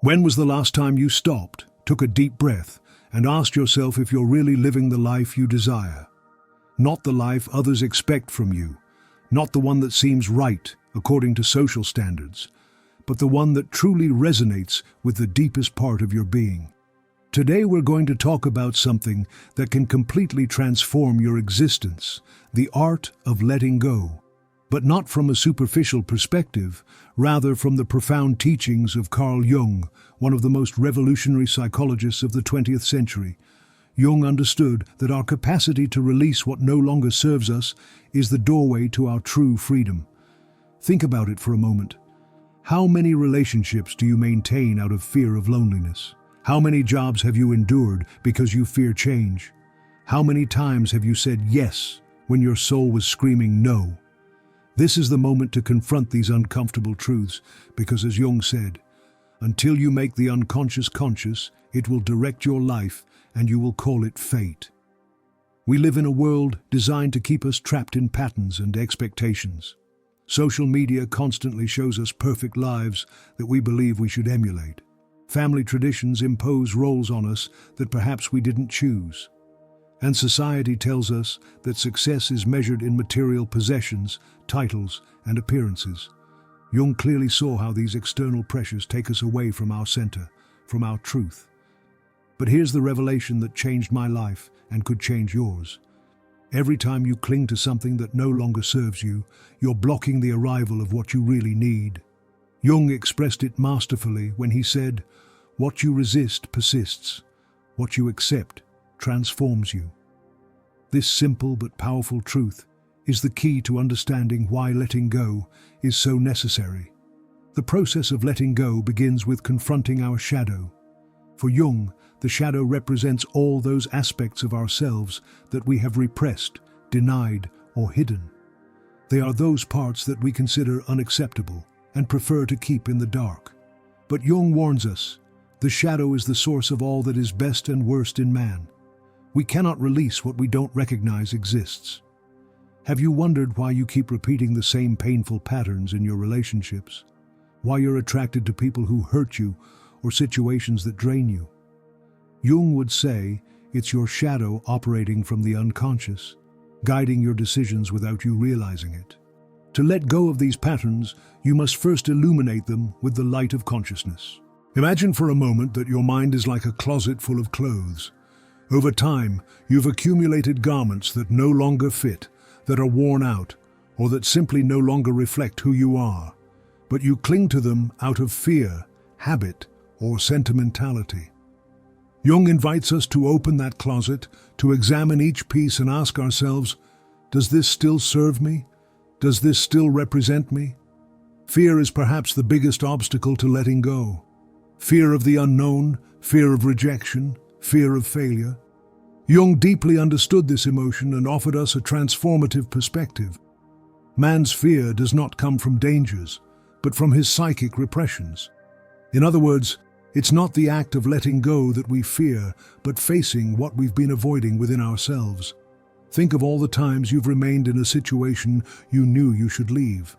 When was the last time you stopped, took a deep breath, and asked yourself if you're really living the life you desire? Not the life others expect from you, not the one that seems right according to social standards, but the one that truly resonates with the deepest part of your being. Today we're going to talk about something that can completely transform your existence, the art of letting go. But not from a superficial perspective, rather from the profound teachings of Carl Jung, one of the most revolutionary psychologists of the 20th century. Jung understood that our capacity to release what no longer serves us is the doorway to our true freedom. Think about it for a moment. How many relationships do you maintain out of fear of loneliness? How many jobs have you endured because you fear change? How many times have you said yes when your soul was screaming no? This is the moment to confront these uncomfortable truths, because as Jung said, until you make the unconscious conscious, it will direct your life and you will call it fate. We live in a world designed to keep us trapped in patterns and expectations. Social media constantly shows us perfect lives that we believe we should emulate. Family traditions impose roles on us that perhaps we didn't choose. And society tells us that success is measured in material possessions, titles, and appearances. Jung clearly saw how these external pressures take us away from our center, from our truth. But here's the revelation that changed my life and could change yours. Every time you cling to something that no longer serves you, you're blocking the arrival of what you really need. Jung expressed it masterfully when he said, "What you resist persists. What you accept transforms you." This simple but powerful truth is the key to understanding why letting go is so necessary. The process of letting go begins with confronting our shadow. For Jung, the shadow represents all those aspects of ourselves that we have repressed, denied, or hidden. They are those parts that we consider unacceptable and prefer to keep in the dark. But Jung warns us, the shadow is the source of all that is best and worst in man. We cannot release what we don't recognize exists. Have you wondered why you keep repeating the same painful patterns in your relationships? Why you're attracted to people who hurt you or situations that drain you? Jung would say it's your shadow operating from the unconscious, guiding your decisions without you realizing it. To let go of these patterns, you must first illuminate them with the light of consciousness. Imagine for a moment that your mind is like a closet full of clothes. Over time, you've accumulated garments that no longer fit, that are worn out, or that simply no longer reflect who you are. But you cling to them out of fear, habit, or sentimentality. Jung invites us to open that closet, to examine each piece and ask ourselves, does this still serve me? Does this still represent me? Fear is perhaps the biggest obstacle to letting go. Fear of the unknown, fear of rejection, fear of failure. Jung deeply understood this emotion and offered us a transformative perspective. Man's fear does not come from dangers, but from his psychic repressions. In other words, it's not the act of letting go that we fear, but facing what we've been avoiding within ourselves. Think of all the times you've remained in a situation you knew you should leave.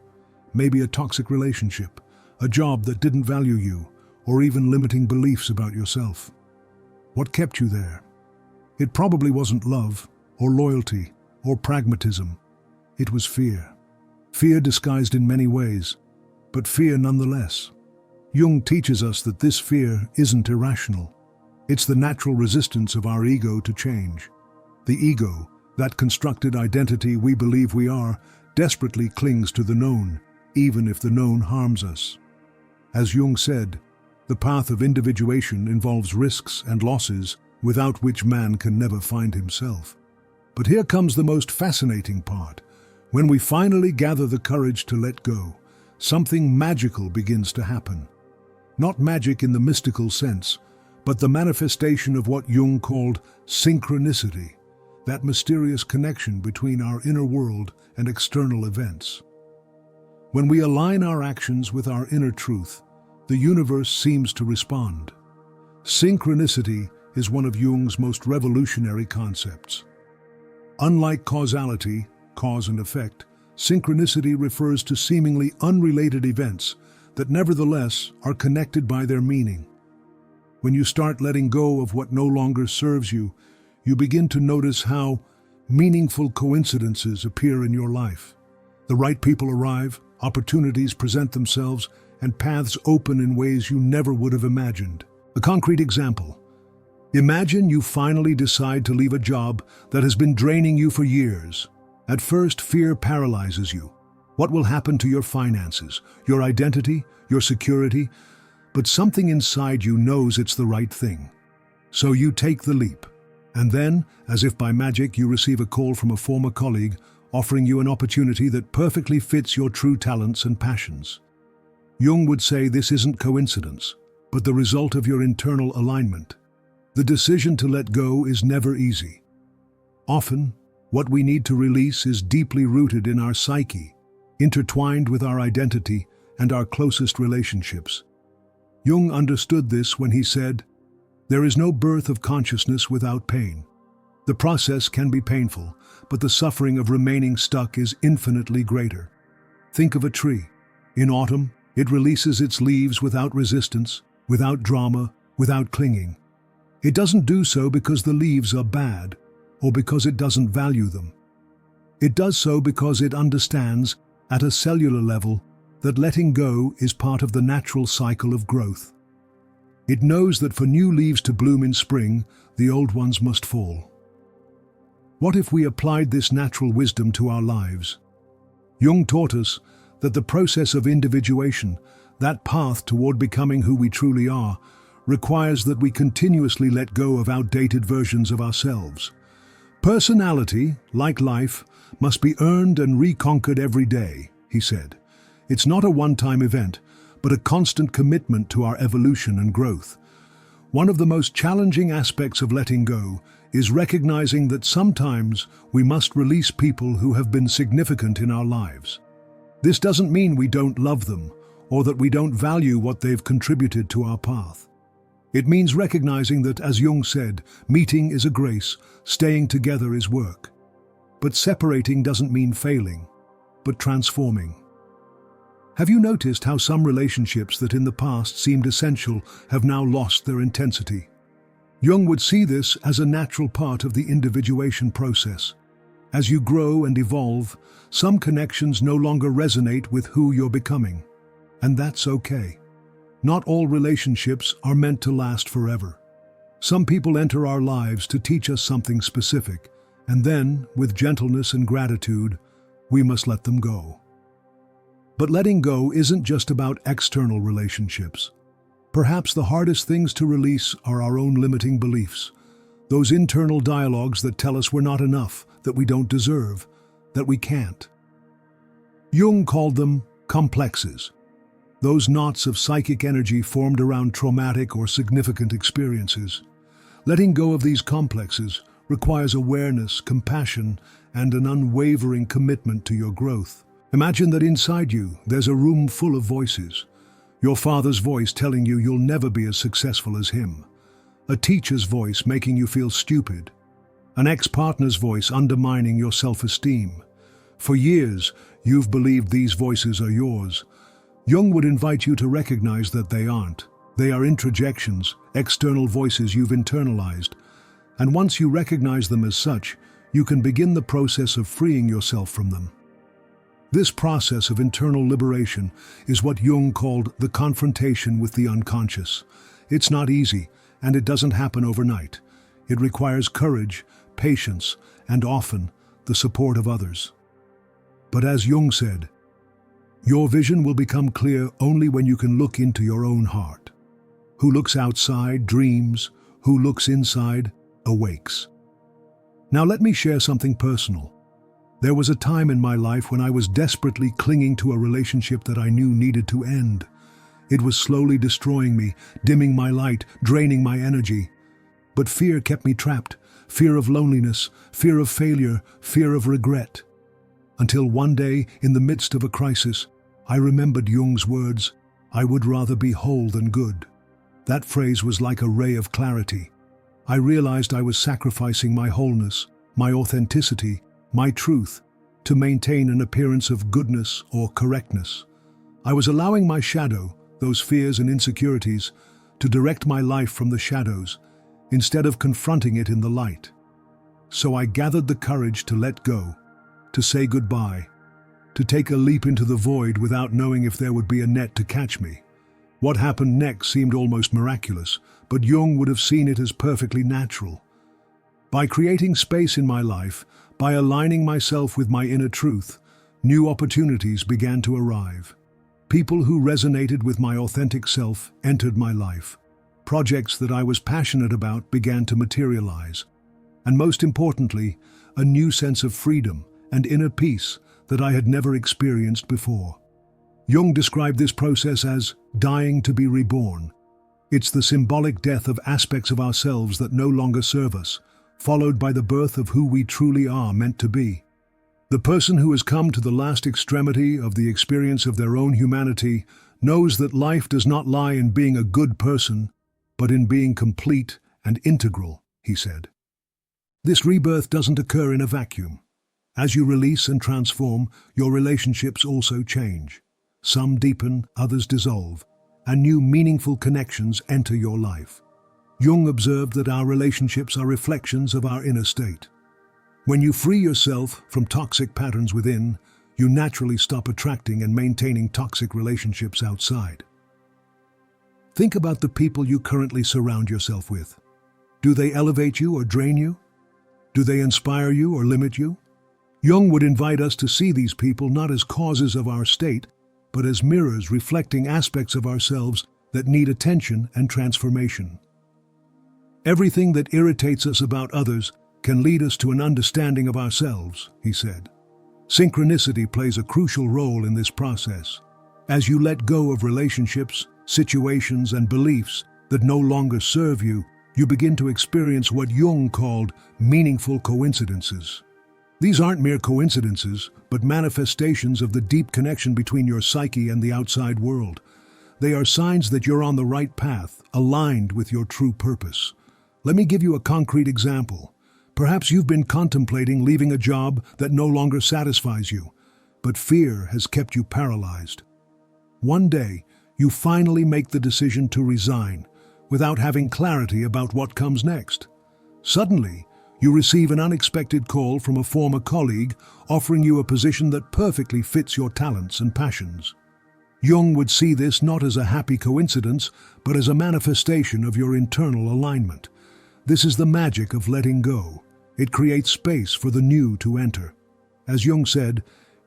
Maybe a toxic relationship, a job that didn't value you, or even limiting beliefs about yourself. What kept you there? It probably wasn't love, or loyalty, or pragmatism. It was fear. Fear disguised in many ways, but fear nonetheless. Jung teaches us that this fear isn't irrational. It's the natural resistance of our ego to change. The ego, that constructed identity we believe we are, desperately clings to the known, even if the known harms us. As Jung said, the path of individuation involves risks and losses without which man can never find himself. But here comes the most fascinating part. When we finally gather the courage to let go, something magical begins to happen. Not magic in the mystical sense, but the manifestation of what Jung called synchronicity, that mysterious connection between our inner world and external events. When we align our actions with our inner truth, the universe seems to respond. Synchronicity is one of Jung's most revolutionary concepts. Unlike causality, cause and effect, synchronicity refers to seemingly unrelated events that nevertheless are connected by their meaning. When you start letting go of what no longer serves you, you begin to notice how meaningful coincidences appear in your life. The right people arrive, opportunities present themselves, and paths open in ways you never would have imagined. A concrete example. Imagine you finally decide to leave a job that has been draining you for years. At first, fear paralyzes you. What will happen to your finances, your identity, your security? But something inside you knows it's the right thing. So you take the leap. And then, as if by magic, you receive a call from a former colleague offering you an opportunity that perfectly fits your true talents and passions. Jung would say this isn't coincidence, but the result of your internal alignment. The decision to let go is never easy. Often, what we need to release is deeply rooted in our psyche, intertwined with our identity and our closest relationships. Jung understood this when he said, "There is no birth of consciousness without pain. The process can be painful, but the suffering of remaining stuck is infinitely greater." Think of a tree. In autumn, it releases its leaves without resistance, without drama, without clinging. It doesn't do so because the leaves are bad, or because it doesn't value them. It does so because it understands, at a cellular level, that letting go is part of the natural cycle of growth. It knows that for new leaves to bloom in spring, the old ones must fall. What if we applied this natural wisdom to our lives? Jung taught us that the process of individuation, that path toward becoming who we truly are, requires that we continuously let go of outdated versions of ourselves. Personality, like life, must be earned and reconquered every day, he said. It's not a one-time event, but a constant commitment to our evolution and growth. One of the most challenging aspects of letting go is recognizing that sometimes we must release people who have been significant in our lives. This doesn't mean we don't love them, or that we don't value what they've contributed to our path. It means recognizing that, as Jung said, meeting is a grace, staying together is work. But separating doesn't mean failing, but transforming. Have you noticed how some relationships that in the past seemed essential have now lost their intensity? Jung would see this as a natural part of the individuation process. As you grow and evolve, some connections no longer resonate with who you're becoming. And that's okay. Not all relationships are meant to last forever. Some people enter our lives to teach us something specific, and then, with gentleness and gratitude, we must let them go. But letting go isn't just about external relationships. Perhaps the hardest things to release are our own limiting beliefs, those internal dialogues that tell us we're not enough, that we don't deserve, that we can't. Jung called them complexes, those knots of psychic energy formed around traumatic or significant experiences. Letting go of these complexes requires awareness, compassion, and an unwavering commitment to your growth. Imagine that inside you, there's a room full of voices. Your father's voice telling you you'll never be as successful as him. A teacher's voice making you feel stupid. An ex-partner's voice undermining your self-esteem. For years, you've believed these voices are yours. Jung would invite you to recognize that they aren't. They are introjections, external voices you've internalized. And once you recognize them as such, you can begin the process of freeing yourself from them. This process of internal liberation is what Jung called the confrontation with the unconscious. It's not easy, and it doesn't happen overnight. It requires courage, patience, and often the support of others. But as Jung said, your vision will become clear only when you can look into your own heart. Who looks outside dreams, who looks inside awakes. Now let me share something personal. There was a time in my life when I was desperately clinging to a relationship that I knew needed to end. It was slowly destroying me, dimming my light, draining my energy. But fear kept me trapped. Fear of loneliness, fear of failure, fear of regret. Until one day, in the midst of a crisis, I remembered Jung's words, "I would rather be whole than good." That phrase was like a ray of clarity. I realized I was sacrificing my wholeness, my authenticity, my truth, to maintain an appearance of goodness or correctness. I was allowing my shadow, those fears and insecurities, to direct my life from the shadows, instead of confronting it in the light. So I gathered the courage to let go, to say goodbye, to take a leap into the void without knowing if there would be a net to catch me. What happened next seemed almost miraculous, but Jung would have seen it as perfectly natural. By creating space in my life, by aligning myself with my inner truth, new opportunities began to arrive. People who resonated with my authentic self entered my life. Projects that I was passionate about began to materialize. And most importantly, a new sense of freedom and inner peace that I had never experienced before. Jung described this process as dying to be reborn. It's the symbolic death of aspects of ourselves that no longer serve us, followed by the birth of who we truly are meant to be. The person who has come to the last extremity of the experience of their own humanity knows that life does not lie in being a good person, but in being complete and integral, he said. This rebirth doesn't occur in a vacuum. As you release and transform, your relationships also change. Some deepen, others dissolve, and new meaningful connections enter your life. Jung observed that our relationships are reflections of our inner state. When you free yourself from toxic patterns within, you naturally stop attracting and maintaining toxic relationships outside. Think about the people you currently surround yourself with. Do they elevate you or drain you? Do they inspire you or limit you? Jung would invite us to see these people not as causes of our state, but as mirrors reflecting aspects of ourselves that need attention and transformation. Everything that irritates us about others can lead us to an understanding of ourselves, he said. Synchronicity plays a crucial role in this process. As you let go of relationships, situations, and beliefs that no longer serve you, you begin to experience what Jung called meaningful coincidences. These aren't mere coincidences, but manifestations of the deep connection between your psyche and the outside world. They are signs that you're on the right path, aligned with your true purpose. Let me give you a concrete example. Perhaps you've been contemplating leaving a job that no longer satisfies you, but fear has kept you paralyzed. One day, you finally make the decision to resign, without having clarity about what comes next. Suddenly, you receive an unexpected call from a former colleague offering you a position that perfectly fits your talents and passions. Jung would see this not as a happy coincidence, but as a manifestation of your internal alignment. This is the magic of letting go. It creates space for the new to enter. As Jung said,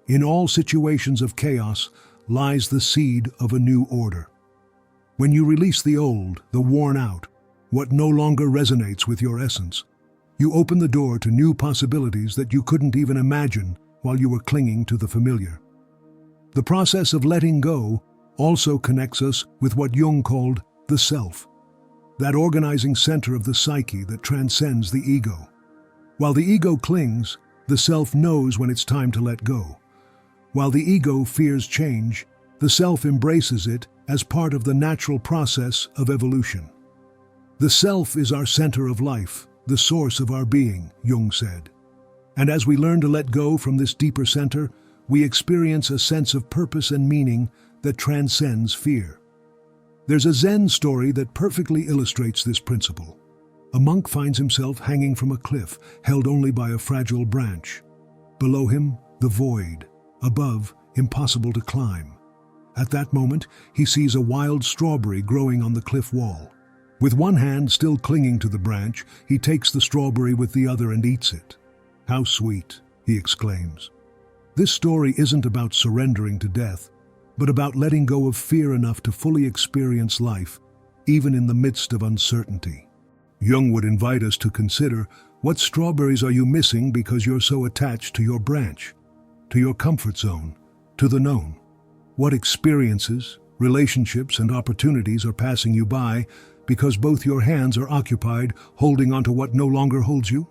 in all situations of chaos lies the seed of a new order. When you release the old, the worn out, what no longer resonates with your essence, you open the door to new possibilities that you couldn't even imagine while you were clinging to the familiar. The process of letting go also connects us with what Jung called the self, that organizing center of the psyche that transcends the ego. While the ego clings, the self knows when it's time to let go. While the ego fears change, the self embraces it as part of the natural process of evolution. The self is our center of life, the source of our being, Jung said. And as we learn to let go from this deeper center, we experience a sense of purpose and meaning that transcends fear. There's a Zen story that perfectly illustrates this principle. A monk finds himself hanging from a cliff, held only by a fragile branch. Below him, the void. Above, impossible to climb. At that moment, he sees a wild strawberry growing on the cliff wall. With one hand still clinging to the branch, he takes the strawberry with the other and eats it. "How sweet," he exclaims. This story isn't about surrendering to death, but about letting go of fear enough to fully experience life, even in the midst of uncertainty. Jung would invite us to consider, what strawberries are you missing because you're so attached to your branch, to your comfort zone, to the known? What experiences, relationships, and opportunities are passing you by because both your hands are occupied holding onto what no longer holds you?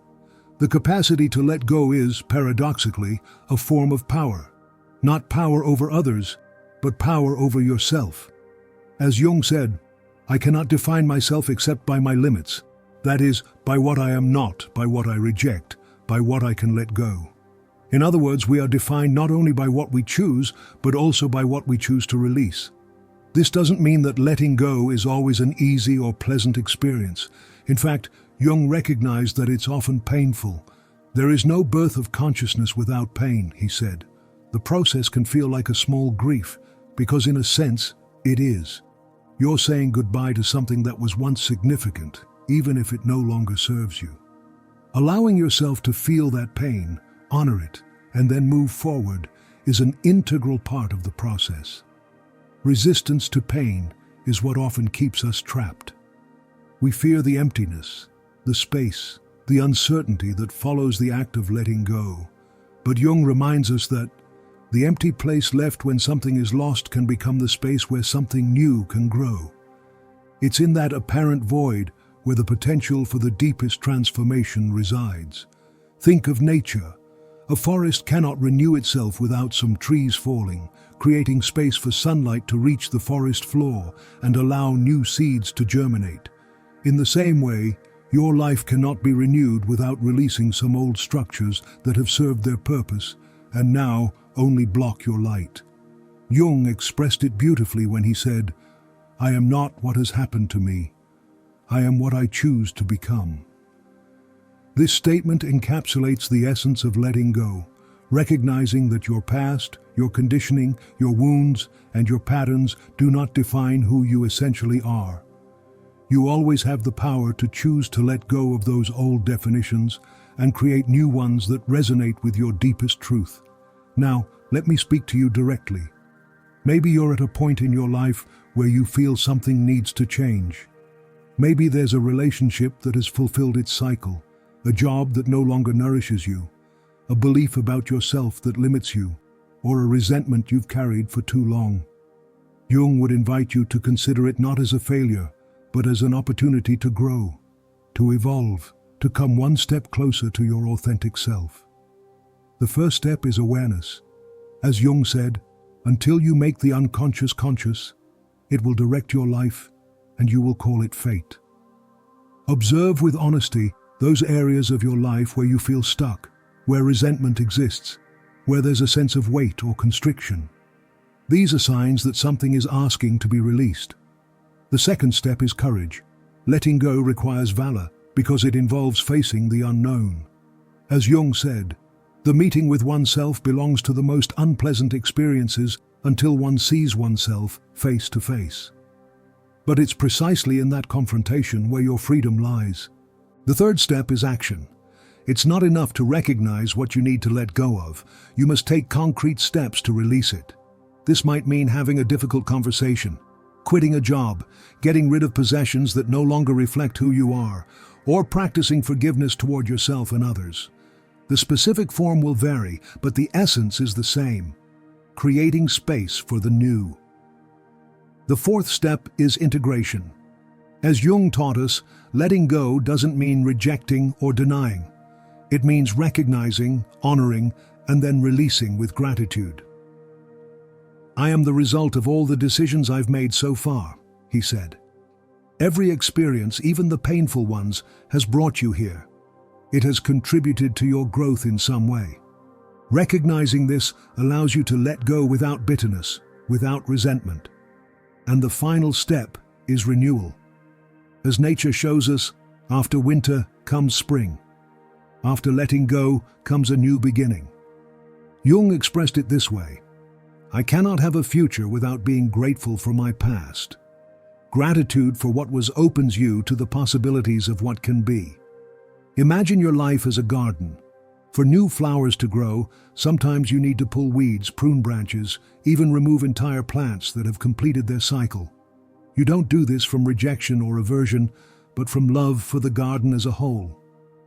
The capacity to let go is, paradoxically, a form of power. Not power over others, but power over yourself. As Jung said, "I cannot define myself except by my limits. That is, by what I am not, by what I reject, by what I can let go." In other words, we are defined not only by what we choose, but also by what we choose to release. This doesn't mean that letting go is always an easy or pleasant experience. In fact, Jung recognized that it's often painful. There is no birth of consciousness without pain, he said. The process can feel like a small grief, because in a sense, it is. You're saying goodbye to something that was once significant, even if it no longer serves you. Allowing yourself to feel that pain, honor it, and then move forward is an integral part of the process. Resistance to pain is what often keeps us trapped. We fear the emptiness, the space, the uncertainty that follows the act of letting go. But Jung reminds us that the empty place left when something is lost can become the space where something new can grow. It's in that apparent void where the potential for the deepest transformation resides. Think of nature. A forest cannot renew itself without some trees falling, creating space for sunlight to reach the forest floor and allow new seeds to germinate. In the same way, your life cannot be renewed without releasing some old structures that have served their purpose and now only block your light. Jung expressed it beautifully when he said, "I am not what has happened to me. I am what I choose to become." This statement encapsulates the essence of letting go, recognizing that your past, your conditioning, your wounds, and your patterns do not define who you essentially are. You always have the power to choose to let go of those old definitions and create new ones that resonate with your deepest truth. Now, let me speak to you directly. Maybe you're at a point in your life where you feel something needs to change. Maybe there's a relationship that has fulfilled its cycle, a job that no longer nourishes you, a belief about yourself that limits you, or a resentment you've carried for too long. Jung would invite you to consider it not as a failure, but as an opportunity to grow, to evolve, to come one step closer to your authentic self. The first step is awareness. As Jung said, until you make the unconscious conscious, it will direct your life and you will call it fate. Observe with honesty those areas of your life where you feel stuck, where resentment exists, where there's a sense of weight or constriction. These are signs that something is asking to be released. The second step is courage. Letting go requires valor because it involves facing the unknown. As Jung said, the meeting with oneself belongs to the most unpleasant experiences until one sees oneself face to face. But it's precisely in that confrontation where your freedom lies. The third step is action. It's not enough to recognize what you need to let go of. You must take concrete steps to release it. This might mean having a difficult conversation, quitting a job, getting rid of possessions that no longer reflect who you are, or practicing forgiveness toward yourself and others. The specific form will vary, but the essence is the same: creating space for the new. The fourth step is integration. As Jung taught us, letting go doesn't mean rejecting or denying. It means recognizing, honoring, and then releasing with gratitude. "I am the result of all the decisions I've made so far," he said. "Every experience, even the painful ones, has brought you here. It has contributed to your growth in some way." Recognizing this allows you to let go without bitterness, without resentment. And the final step is renewal. As nature shows us, after winter comes spring. After letting go comes a new beginning. Jung expressed it this way: "I cannot have a future without being grateful for my past." Gratitude for what was opens you to the possibilities of what can be. Imagine your life as a garden. For new flowers to grow, sometimes you need to pull weeds, prune branches, even remove entire plants that have completed their cycle. You don't do this from rejection or aversion, but from love for the garden as a whole.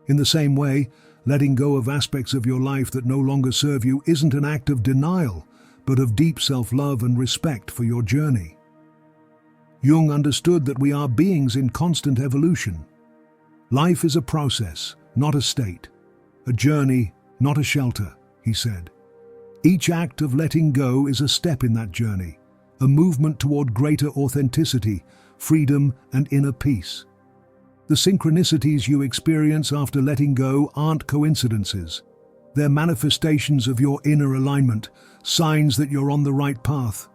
In the same way, letting go of aspects of your life that no longer serve you isn't an act of denial, but of deep self-love and respect for your journey. Jung understood that we are beings in constant evolution. Life is a process, not a state. A journey, not a shelter, he said. Each act of letting go is a step in that journey, a movement toward greater authenticity, freedom, and inner peace. The synchronicities you experience after letting go aren't coincidences. They're manifestations of your inner alignment, signs that you're on the right path.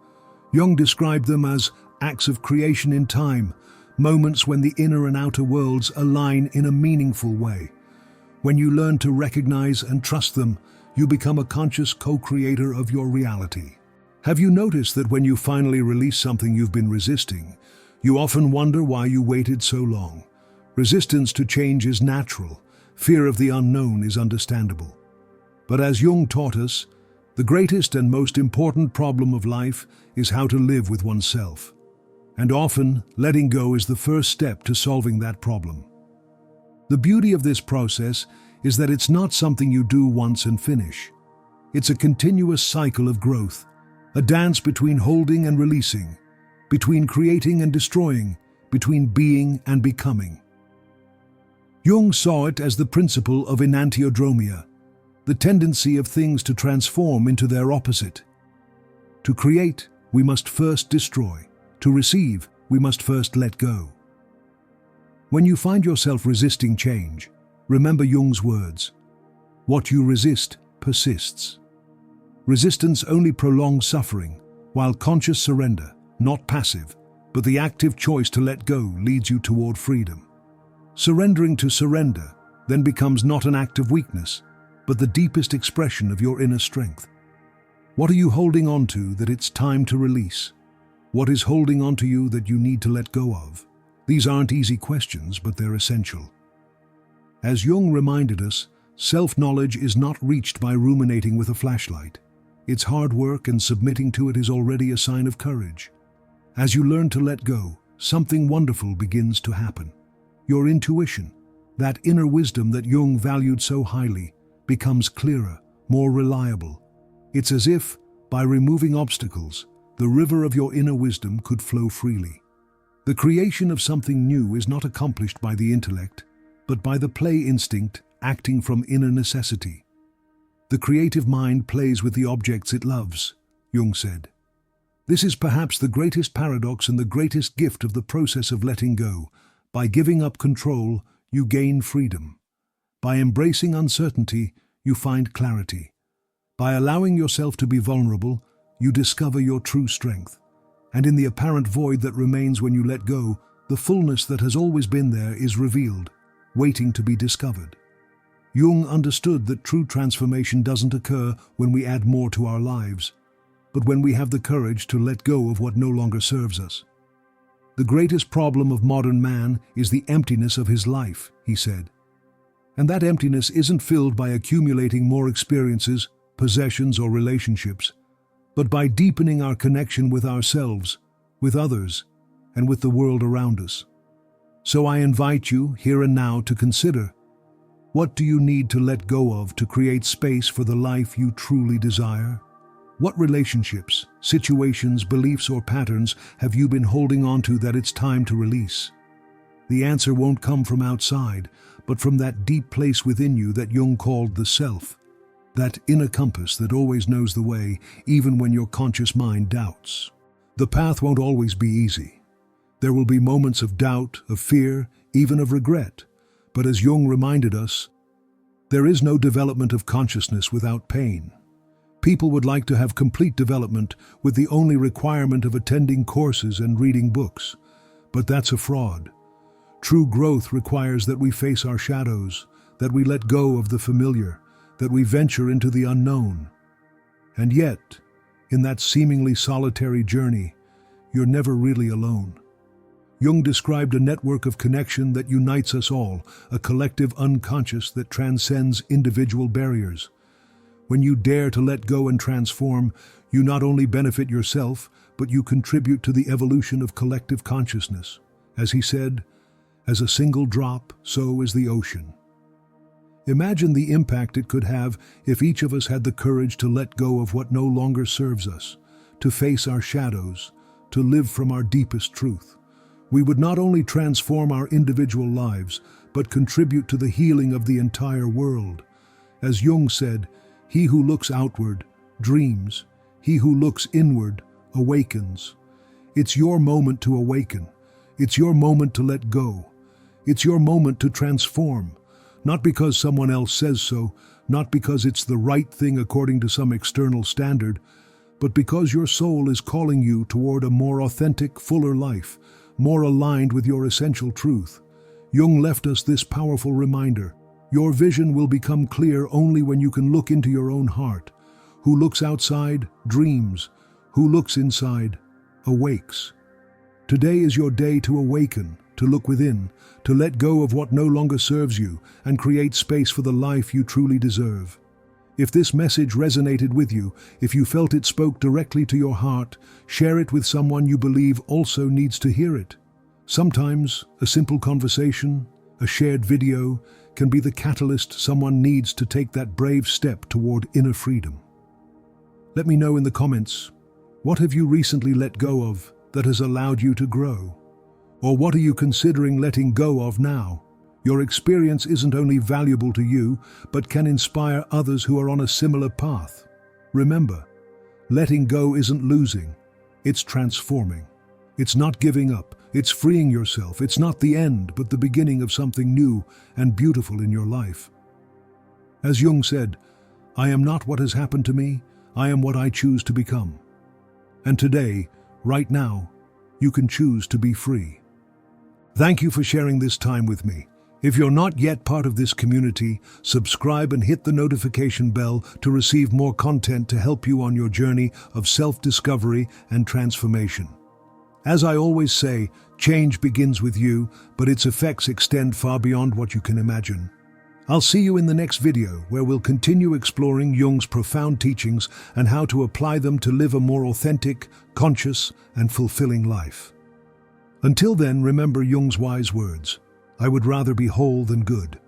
Jung described them as acts of creation in time, moments when the inner and outer worlds align in a meaningful way. When you learn to recognize and trust them, you become a conscious co-creator of your reality. Have you noticed that when you finally release something you've been resisting, you often wonder why you waited so long? Resistance to change is natural. Fear of the unknown is understandable. But as Jung taught us, the greatest and most important problem of life is how to live with oneself. And often, letting go is the first step to solving that problem. The beauty of this process is that it's not something you do once and finish. It's a continuous cycle of growth, a dance between holding and releasing, between creating and destroying, between being and becoming. Jung saw it as the principle of enantiodromia, the tendency of things to transform into their opposite. To create, we must first destroy. To receive, we must first let go. When you find yourself resisting change, remember Jung's words. What you resist persists. Resistance only prolongs suffering, while conscious surrender, not passive, but the active choice to let go leads you toward freedom. Surrendering to surrender then becomes not an act of weakness, but the deepest expression of your inner strength. What are you holding on to that it's time to release? What is holding on to you that you need to let go of? These aren't easy questions, but they're essential. As Jung reminded us, self-knowledge is not reached by ruminating with a flashlight. It's hard work, and submitting to it is already a sign of courage. As you learn to let go, something wonderful begins to happen. Your intuition, that inner wisdom that Jung valued so highly, becomes clearer, more reliable. It's as if, by removing obstacles, the river of your inner wisdom could flow freely. The creation of something new is not accomplished by the intellect, but by the play instinct acting from inner necessity. The creative mind plays with the objects it loves, Jung said. This is perhaps the greatest paradox and the greatest gift of the process of letting go. By giving up control, you gain freedom. By embracing uncertainty, you find clarity. By allowing yourself to be vulnerable, you discover your true strength. And in the apparent void that remains when you let go, the fullness that has always been there is revealed, waiting to be discovered. Jung understood that true transformation doesn't occur when we add more to our lives, but when we have the courage to let go of what no longer serves us. The greatest problem of modern man is the emptiness of his life, he said. And that emptiness isn't filled by accumulating more experiences, possessions, or relationships, but by deepening our connection with ourselves, with others, and with the world around us. So I invite you, here and now, to consider, what do you need to let go of to create space for the life you truly desire? What relationships, situations, beliefs, or patterns have you been holding on to that it's time to release? The answer won't come from outside, but from that deep place within you that Jung called the self. That inner compass that always knows the way, even when your conscious mind doubts. The path won't always be easy. There will be moments of doubt, of fear, even of regret. But as Jung reminded us, there is no development of consciousness without pain. People would like to have complete development with the only requirement of attending courses and reading books. But that's a fraud. True growth requires that we face our shadows, that we let go of the familiar, that we venture into the unknown. And yet, in that seemingly solitary journey, you're never really alone. Jung described a network of connection that unites us all, a collective unconscious that transcends individual barriers. When you dare to let go and transform, you not only benefit yourself, but you contribute to the evolution of collective consciousness. As he said, as a single drop, so is the ocean. Imagine the impact it could have if each of us had the courage to let go of what no longer serves us, to face our shadows, to live from our deepest truth. We would not only transform our individual lives, but contribute to the healing of the entire world. As Jung said, he who looks outward dreams, he who looks inward awakens. It's your moment to awaken. It's your moment to let go. It's your moment to transform. Not because someone else says so, not because it's the right thing according to some external standard, but because your soul is calling you toward a more authentic, fuller life, more aligned with your essential truth. Jung left us this powerful reminder. Your vision will become clear only when you can look into your own heart. Who looks outside, dreams. Who looks inside, awakes. Today is your day to awaken, to look within, to let go of what no longer serves you, and create space for the life you truly deserve. If this message resonated with you, if you felt it spoke directly to your heart, share it with someone you believe also needs to hear it. Sometimes, a simple conversation, a shared video, can be the catalyst someone needs to take that brave step toward inner freedom. Let me know in the comments, what have you recently let go of that has allowed you to grow? Or what are you considering letting go of now? Your experience isn't only valuable to you, but can inspire others who are on a similar path. Remember, letting go isn't losing, it's transforming. It's not giving up, it's freeing yourself. It's not the end, but the beginning of something new and beautiful in your life. As Jung said, I am not what has happened to me, I am what I choose to become. And today, right now, you can choose to be free. Thank you for sharing this time with me. If you're not yet part of this community, subscribe and hit the notification bell to receive more content to help you on your journey of self-discovery and transformation. As I always say, change begins with you, but its effects extend far beyond what you can imagine. I'll see you in the next video, where we'll continue exploring Jung's profound teachings and how to apply them to live a more authentic, conscious, and fulfilling life. Until then, remember Jung's wise words. I would rather be whole than good.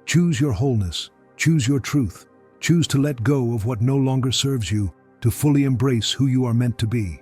Choose your wholeness, choose your truth, choose to let go of what no longer serves you, to fully embrace who you are meant to be.